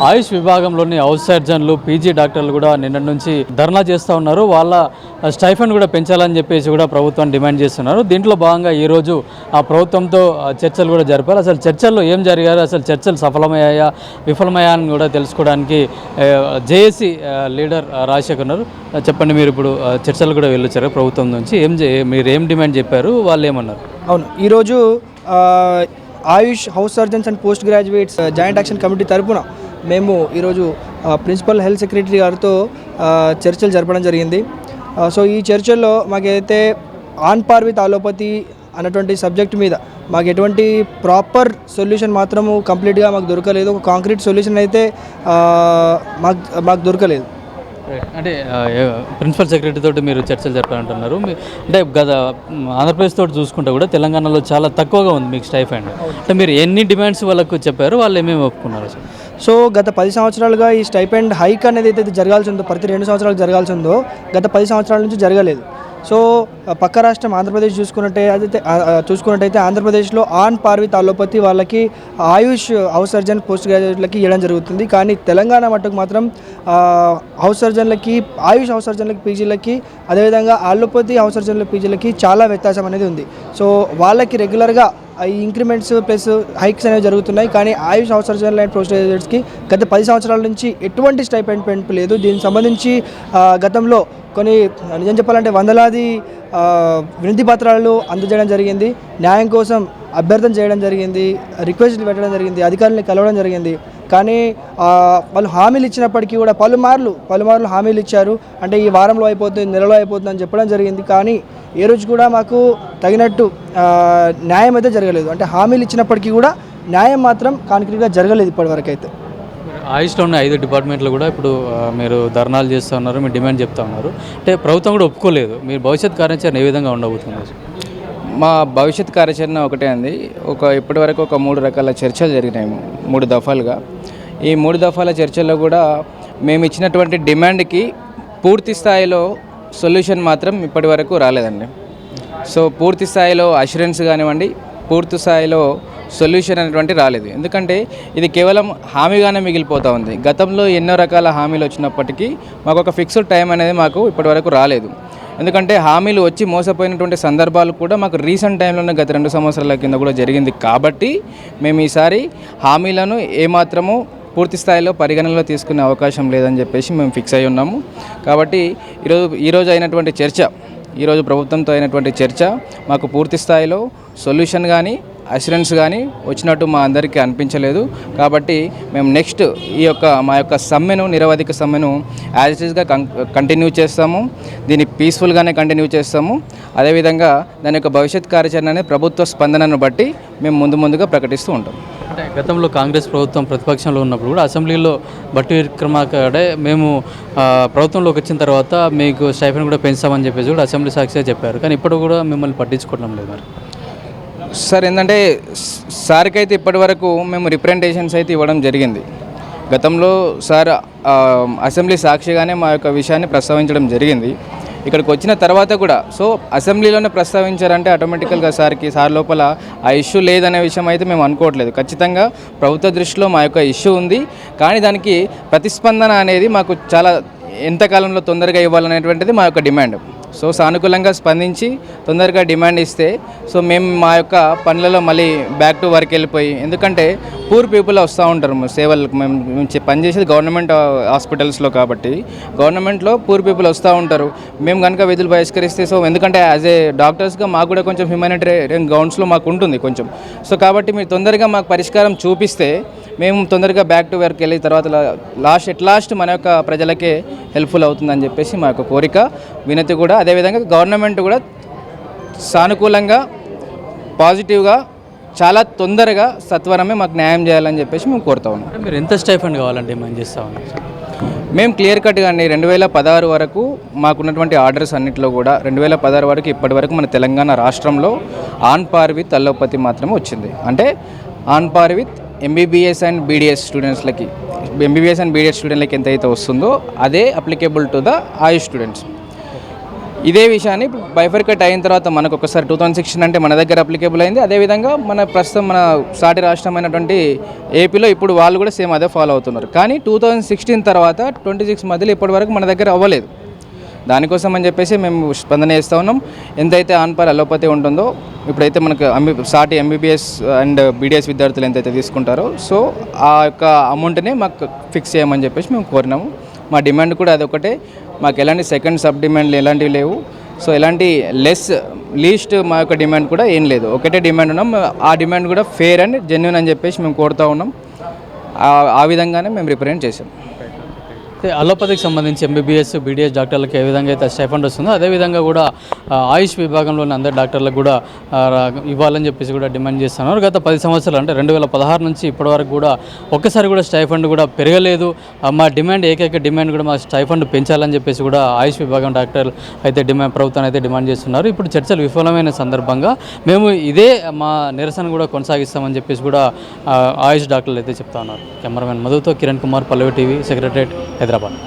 ఆయుష్ విభాగంలోని house సర్జన్లు PG డాక్టర్లు కూడా నిన్నటి నుంచి ధర్నా చేస్తూ ఉన్నారు. వాళ్ళ స్టైఫండ్ కూడా పెంచాలని చెప్పేసి కూడా ప్రభుత్వం డిమాండ్ చేస్తున్నారు. దీంట్లో భాగంగా ఈరోజు ఆ ప్రభుత్వంతో చర్చలు కూడా జరిపారు. అసలు చర్చల్లో ఏం జరిగారు, అసలు చర్చలు సఫలమయ్యాయా విఫలమయ్యా అని కూడా తెలుసుకోవడానికి జేఏసీ లీడర్ రాజశేఖర్ ఉన్నారు. చెప్పండి, మీరు ఇప్పుడు చర్చలు కూడా వెళ్ళొచ్చారు ప్రభుత్వం నుంచి, మీరు ఏం డిమాండ్ చెప్పారు, వాళ్ళు ఏమన్నారు? అవును, ఈరోజు AYUSH house surgeons and post graduates joint action committee తరపున మేము ఈరోజు ప్రిన్సిపల్ హెల్త్ సెక్రటరీ గారితో చర్చలు జరపడం జరిగింది. సో ఈ చర్చల్లో మాకైతే ఆన్ పార్ విత్ అలోపతి అన్నటువంటి సబ్జెక్ట్ మీద మాకు ఎటువంటి ప్రాపర్ సొల్యూషన్ మాత్రము కంప్లీట్గా మాకు దొరకలేదు. ఒక కాంక్రీట్ సొల్యూషన్ అయితే మాకు దొరకలేదు. అంటే ప్రిన్సిపల్ సెక్రటరీ తోటి మీరు చర్చలు జరపాలంటున్నారు. అంటే గత ఆంధ్రప్రదేశ్ తోటి చూసుకుంటే కూడా తెలంగాణలో చాలా తక్కువగా ఉంది మీకు స్టైఫండ్. అంటే మీరు ఎన్ని డిమాండ్స్ వాళ్ళకు చెప్పారు, వాళ్ళు ఏమేమి ఒప్పుకున్నారు? సో గత 10 సంవత్సరాలుగా ఈ స్టైపెండ్ హైక్ అనేది అయితే జరగాల్సి ఉందో, ప్రతి 2 సంవత్సరాలకు జరగాల్సి ఉందో గత 10 సంవత్సరాల నుంచి జరగలేదు. సో పక్క రాష్ట్రం ఆంధ్రప్రదేశ్ చూసుకున్నట్టయితే ఆంధ్రప్రదేశ్లో ఆన్ పార్ విత్ అలోపతి వాళ్ళకి ఆయుష్ హౌస్ సర్జన్ పోస్ట్ గ్రాడ్యుయేట్లకి ఇవ్వడం జరుగుతుంది. కానీ తెలంగాణ మట్టుకు మాత్రం హౌస్ సర్జన్లకి, ఆయుష్ హౌస్ సర్జన్లకి పీజీలకి, అదేవిధంగా అలోపతి హౌస్ సర్జన్ల పీజీలకి చాలా వ్యత్యాసం అనేది ఉంది. సో వాళ్ళకి రెగ్యులర్గా ఈ ఇంక్రిమెంట్స్ ప్లస్ హైక్స్ అనేవి జరుగుతున్నాయి. కానీ ఆయుష్ హౌస్ సర్జన్లు అండ్ పోస్ట్ గ్రాడ్యుయేట్స్కి గత 10 సంవత్సరాల నుంచి ఎటువంటి స్టైపెండ్ పెంపు లేదు. దీనికి సంబంధించి గతంలో కొన్ని నిజం చెప్పాలంటే వందలాది వినతి పత్రాలు అందజేయడం జరిగింది, న్యాయం కోసం అభ్యర్థన చేయడం జరిగింది, రిక్వెస్ట్లు పెట్టడం జరిగింది, అధికారులను కలవడం జరిగింది. కానీ వాళ్ళు హామీలు ఇచ్చినప్పటికీ కూడా పలుమార్లు హామీలు ఇచ్చారు. అంటే ఈ వారంలో అయిపోతుంది, నెలలో అయిపోతుంది అని చెప్పడం జరిగింది. కానీ ఏ రోజు కూడా మాకు తగినట్టు న్యాయం అయితే జరగలేదు. అంటే హామీలు ఇచ్చినప్పటికీ కూడా న్యాయం మాత్రం కాంక్రీట్గా జరగలేదు ఇప్పటివరకు అయితే. ఆయుష్లో ఉన్న 5 డిపార్ట్మెంట్లు కూడా ఇప్పుడు మీరు ధర్నాలు చేస్తూ ఉన్నారు, మీరు డిమాండ్ చెప్తా ఉన్నారు. అంటే ప్రభుత్వం కూడా ఒప్పుకోలేదు. మీరు భవిష్యత్ కార్యాచరణ ఏ విధంగా ఉండబోతున్నారు? మా భవిష్యత్ కార్యాచరణ ఒకటే అండి. ఇప్పటివరకు 3 రకాల చర్చలు జరిగినాయి, 3 దఫాలుగా. ఈ 3 దఫాల చర్చల్లో కూడా మేము ఇచ్చినటువంటి డిమాండ్కి పూర్తి స్థాయిలో సొల్యూషన్ మాత్రం ఇప్పటి వరకు రాలేదండి. సో పూర్తి స్థాయిలో అష్యూరెన్స్ కానివ్వండి, పూర్తి స్థాయిలో సొల్యూషన్ అనేటువంటి రాలేదు. ఎందుకంటే ఇది కేవలం హామీగానే మిగిలిపోతూ ఉంది. గతంలో ఎన్నో రకాల హామీలు వచ్చినప్పటికీ మాకు ఒక ఫిక్స్డ్ టైం అనేది మాకు ఇప్పటివరకు రాలేదు. ఎందుకంటే హామీలు వచ్చి మోసపోయినటువంటి సందర్భాలు కూడా మాకు రీసెంట్ టైంలోనే గత 2 సంవత్సరాల కింద కూడా జరిగింది. కాబట్టి మేము ఈసారి హామీలను ఏమాత్రము పూర్తి స్థాయిలో పరిగణనలో తీసుకునే అవకాశం లేదని చెప్పేసి మేము ఫిక్స్ అయి ఉన్నాము. కాబట్టి ఈరోజు అయినటువంటి చర్చ, ఈరోజు ప్రభుత్వంతో అయినటువంటి చర్చ మాకు పూర్తి స్థాయిలో సొల్యూషన్ కానీ అష్యూరెన్స్ కానీ వచ్చినట్టు మా అందరికీ అనిపించలేదు. కాబట్టి మేము నెక్స్ట్ మా యొక్క సమ్మెను, నిరవధిక సమ్మెను యాజ్ ఇట్ ఈస్గా కంటిన్యూ చేస్తాము. దీన్ని పీస్ఫుల్గానే కంటిన్యూ చేస్తాము. అదేవిధంగా దాని యొక్క భవిష్యత్ కార్యాచరణ అనేది ప్రభుత్వ స్పందనను బట్టి మేము ముందుగా ప్రకటిస్తూ ఉంటాం. అంటే గతంలో కాంగ్రెస్ ప్రభుత్వం ప్రతిపక్షంలో ఉన్నప్పుడు కూడా అసెంబ్లీలో బట్టి విక్రమార్కడే మేము ప్రభుత్వంలోకి వచ్చిన తర్వాత మీకు స్టైఫండ్ కూడా పెంచామని చెప్పేసి కూడా అసెంబ్లీ సాక్షిగా చెప్పారు. కానీ ఇప్పుడు కూడా మిమ్మల్ని పట్టించుకోవడం లేదు. మరి సార్ ఏంటంటే సార్కి అయితే ఇప్పటి వరకు మేము రిప్రజెంటేషన్స్ అయితే ఇవ్వడం జరిగింది. గతంలో సార్ అసెంబ్లీ సాక్షిగానే మా యొక్క విషయాన్ని ప్రస్తావించడం జరిగింది. ఇక్కడికి వచ్చిన తర్వాత కూడా అసెంబ్లీలోనే ప్రస్తావించారంటే ఆటోమేటికల్గా సార్ లోపల ఆ ఇష్యూ లేదనే విషయం అయితే మేము అనుకోవట్లేదు. ఖచ్చితంగా ప్రభుత్వ దృష్టిలో మా యొక్క ఇష్యూ ఉంది. కానీ దానికి ప్రతిస్పందన అనేది మాకు చాలా ఎంతకాలంలో తొందరగా ఇవ్వాలనేటువంటిది మా యొక్క డిమాండ్. సానుకూలంగా స్పందించి తొందరగా డిమాండ్ ఇస్తే మేము మా యొక్క పనులలో మళ్ళీ బ్యాక్ టు వర్క్ వెళ్ళిపోయి, ఎందుకంటే పూర్ పీపుల్ వస్తూ ఉంటారు సేవలకు. మేము పనిచేసేది గవర్నమెంట్ హాస్పిటల్స్లో కాబట్టి గవర్నమెంట్లో పూర్ పీపుల్ వస్తూ ఉంటారు. మేము కనుక విధులు బహిష్కరిస్తే ఎందుకంటే యాజ్ ఏ డాక్టర్స్గా మాకు కూడా కొంచెం హ్యూమానిటేరియన్ గ్రౌండ్స్లో మాకు ఉంటుంది కొంచెం. కాబట్టి మీరు తొందరగా మాకు పరిష్కారం చూపిస్తే మేము తొందరగా బ్యాక్ టు వర్క్ వెళ్ళిన తర్వాత లాస్ట్ మన యొక్క ప్రజలకే హెల్ప్ఫుల్ అవుతుందని చెప్పేసి మా యొక్క కోరిక, వినతి కూడా. అదేవిధంగా గవర్నమెంట్ కూడా సానుకూలంగా, పాజిటివ్గా, చాలా తొందరగా సత్వరమే మాకు న్యాయం చేయాలని చెప్పేసి మేము కోరుతా ఉన్నాం. మీరు ఎంత స్టైఫండ్ కావాలంటే మేము చేస్తా ఉన్నాం? మేము క్లియర్ కట్గా అండి 2016 వరకు మాకున్నటువంటి ఆర్డర్స్ అన్నింటిలో కూడా 2016 వరకు ఇప్పటి వరకు మన తెలంగాణ రాష్ట్రంలో ఆన్ పార్ విత్ అలోపతి మాత్రమే వచ్చింది. అంటే on par with MBBS and BDS స్టూడెంట్స్లకి, ఎంబీబీఎస్ అండ్ బీడీఎస్ స్టూడెంట్లకి ఎంతైతే వస్తుందో అదే applicable to the AYUSH students. ఇదే విషయాన్ని బైఫర్కేట్ అయిన తర్వాత మనకు ఒకసారి 2016 అంటే మన దగ్గర అప్లికేబుల్ అయింది. అదేవిధంగా మన ప్రస్తుతం మన సాటి రాష్ట్రమైనటువంటి ఏపీలో ఇప్పుడు వాళ్ళు కూడా సేమ్ అదే ఫాలో అవుతున్నారు. కానీ 2016 తర్వాత 26 మధ్యలో ఇప్పటి వరకు మన దగ్గర అవ్వలేదు. దానికోసం అని చెప్పేసి మేము స్పందన చేస్తూ ఉన్నాం. ఎంతైతే ఆన్పర్ అలోపతి ఉంటుందో ఇప్పుడైతే మనకు సాటి ఎంబీబీఎస్ అండ్ బీడీఎస్ విద్యార్థులు ఎంతైతే తీసుకుంటారో సో ఆ యొక్క అమౌంట్ని మాకు ఫిక్స్ చేయమని చెప్పేసి మేము కోరినాము. మా డిమాండ్ కూడా అదొకటే. మాకు ఎలాంటి సెకండ్ సబ్ డిమాండ్లు ఎలాంటివి లేవు. సో ఎలాంటి లీస్ట్ మా యొక్క డిమాండ్ కూడా ఏం లేదు. ఒకటే డిమాండ్ ఉన్నాం. ఆ డిమాండ్ కూడా ఫెయిర్ అండ్ జెన్యూన్ అని చెప్పేసి మేము కోరుతూ ఉన్నాం. ఆ విధంగానే మేము రిప్రజెంట్ చేసాం. అలోపతికి సంబంధించి ఎంబీబీఎస్ బీడీఎస్ డాక్టర్లకు ఏ విధంగా అయితే స్టైఫండ్ వస్తుందో అదేవిధంగా కూడా ఆయుష్ విభాగంలోని అందరి డాక్టర్లకు కూడా ఇవ్వాలని చెప్పేసి కూడా డిమాండ్ చేస్తున్నారు. గత 10 సంవత్సరాలు అంటే 2016 నుంచి ఇప్పటివరకు కూడా ఒక్కసారి కూడా స్టైఫండ్ కూడా పెరగలేదు. మా డిమాండ్ ఏకైక డిమాండ్ కూడా మా స్టైఫండ్ పెంచాలని చెప్పేసి కూడా ఆయుష్ విభాగం డాక్టర్లు అయితే ప్రభుత్వాన్ని అయితే డిమాండ్ చేస్తున్నారు. ఇప్పుడు చర్చలు విఫలమైన సందర్భంగా మేము ఇదే మా నిరసన కూడా కొనసాగిస్తామని చెప్పేసి కూడా ఆయుష్ డాక్టర్లు అయితే చెప్తా ఉన్నారు. కెమెరామెన్ మధుతో కిరణ్ కుమార్, పల్లవి టీవీ, సెక్రటరేట్, హైదరాబాద్.